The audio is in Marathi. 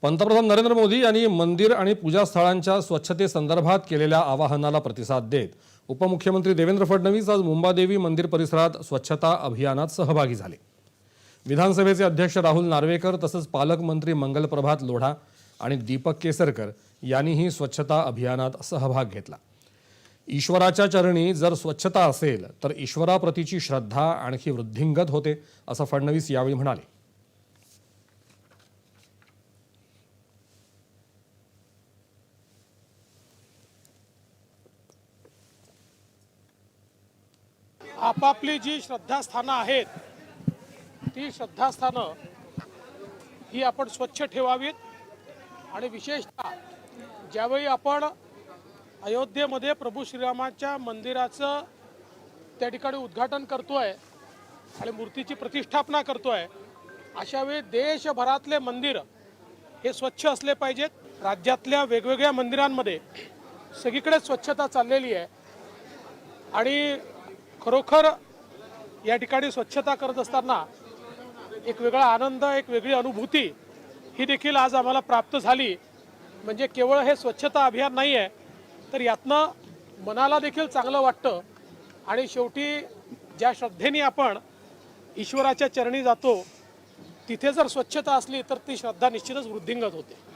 पंतप्रधान नरेंद्र मोदी यांनी मंदिर आणि पूजास्थळांच्या स्वच्छतेसंदर्भात केलेल्या आवाहनाला प्रतिसाद देत उपमुख्यमंत्री देवेंद्र फडणवीस आज मुंबादेवी मंदिर परिसरात स्वच्छता अभियानात सहभागी झाले। विधानसभेचे अध्यक्ष राहुल नार्वेकर तसंच पालकमंत्री मंगलप्रभात लोढा आणि दीपक केसरकर यांनीही स्वच्छता अभियानात सहभाग घेतला। ईश्वराच्या चरणी जर स्वच्छता असेल तर ईश्वराप्रतीची श्रद्धा आणखी वृद्धिंगत होते, असं फडणवीस यावेळी म्हणाले। आपापली जी श्रद्धास्थानं आहेत ती श्रद्धास्थानं ही आपण स्वच्छ ठेवावीत आणि विशेषतः ज्यावेळी आपण अयोध्येमध्ये प्रभू श्रीरामाच्या मंदिराचं त्या ठिकाणी उद्घाटन करतोय आणि मूर्तीची प्रतिष्ठापना करतोय, अशा वेळी देशभरातले मंदिर हे स्वच्छ असले पाहिजेत। राज्यातल्या वेगवेगळ्या मंदिरांमध्ये सगळीकडे स्वच्छता चाललेली आहे आणि खरोखर या ठिकाणी स्वच्छता करत असताना एक वेगळा आनंद, एक वेगळी अनुभूती ही देखील आज आम्हाला प्राप्त झाली। म्हणजे केवळ हे स्वच्छता अभियान नाही आहे, तर यातनं मनाला देखील चांगलं वाटतं आणि शेवटी ज्या श्रद्धेने आपण ईश्वराच्या चरणी जातो तिथे जर स्वच्छता असली तर ती श्रद्धा निश्चितच वृद्धिंगत होते।